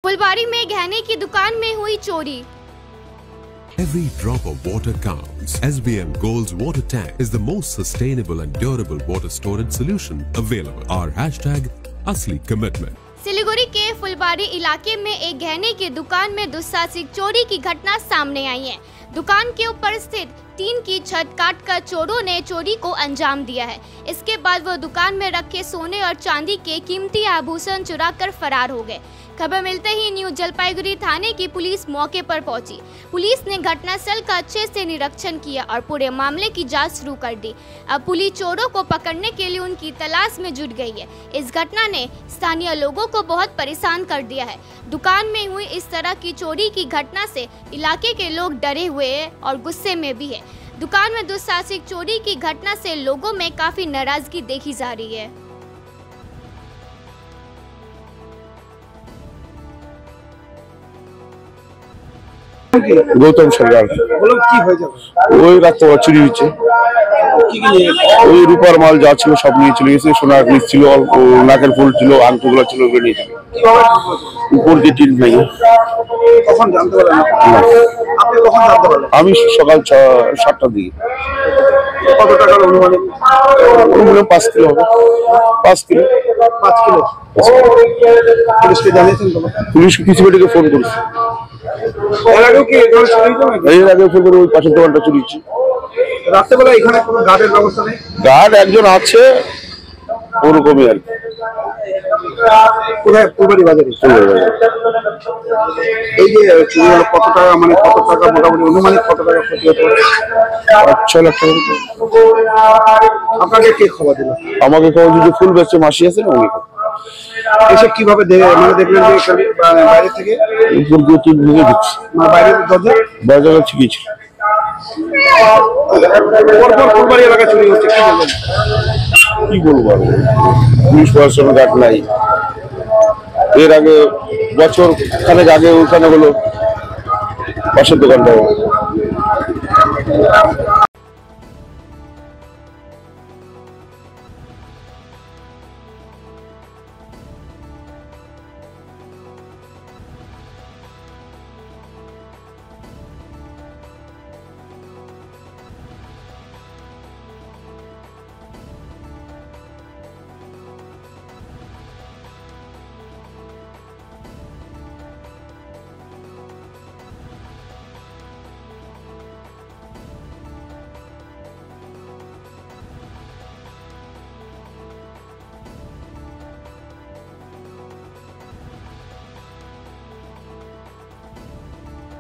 फुलबारी में गहने की दुकान में हुई चोरी। Every drop of water counts. SBM Gold's water tank is the most sustainable and durable water storage solution available. Our hashtag Asli Commitment. Siliguri के फुलबारी इलाके में एक गहने की दुकान में दुस्साहसिक चोरी की घटना सामने आई है। दुकान के ऊपर स्थित टीन की छत काटकर चोरों ने चोरी को अंजाम दिया है। इसके बाद वो दुकान में रखे सोने और चांदी के कीमती आभूषण चुराकर फरार हो गए। खबर मिलते ही न्यू जलपाईगुड़ी थाने की पुलिस मौके पर पहुंची। पुलिस ने घटनास्थल का अच्छे से निरीक्षण किया और पूरे मामले की जांच शुरू कर दी। अब पुलिस चोरों को पकड़ने के लिए उनकी तलाश में जुट गई है। इस घटना ने स्थानीय लोगों को बहुत परेशान कर दिया है। दुकान में हुई इस तरह की चोरी की घटना से इलाके के लोग डरे हुए हैं और गुस्से में भी है। दुकान में दुस्साहसिक चोरी की घटना से लोगों में काफी नाराजगी देखी जा रही है। গৌতম সরকার ওই রাত চুরি হয়েছে, ওই রূপার মাল যা ছিল সব নিয়ে চলে গেছে। সোনার জিনিস ছিল, অল্প নাকের ফুল ছিল, আংটিগুলো ছিল, ওগুলো নিয়ে চলে উপর দিয়ে টিন ভেঙে। আমি সকাল 7টার দিকে। কত টাকার অনুমানিক? 5 কিলো হবে। 5 কিলো। পুলিশকে জানিয়েছেন? পুলিশকে কিছু বেটিকে ফোন করেছে। এর আগেও কি এর আগে ফোন করে ওই পাশের দোকানটা চুরিয়েছি। রাত্রেবেলা এখানে কোনো গার্ডের ব্যবস্থা নেই? গার্ড একজন আছে, ওরকমই আর কি। কোথায়? ফুলবাড়ি বাজারে। এই যে চুরি হলো, কত টাকা, মানে কত টাকা মোটামুটি অনুমানিক কত টাকা ক্ষতি হতে পারে? 6 লাখ টাকা। আপনাকে কে খবর দিল? আমাকে খবর দিয়েছে ফুল বেচছে মাসি আছে না, উনি। এসে কিভাবে মানে দেখলেন যে বাইরে থেকে উপর দিয়ে টিন ভেঙে দিচ্ছে? বাইরের দরজা ছিঁড়েছিল। ফুলবাড়ি এলাকায় চুরি হচ্ছে, কি বলবেন? কি বলবো, পুলিশ প্রশাসনের গার্ড নাই। এর আগে বছর খানেক আগে ওখানে হলো পাশের দোকানটা।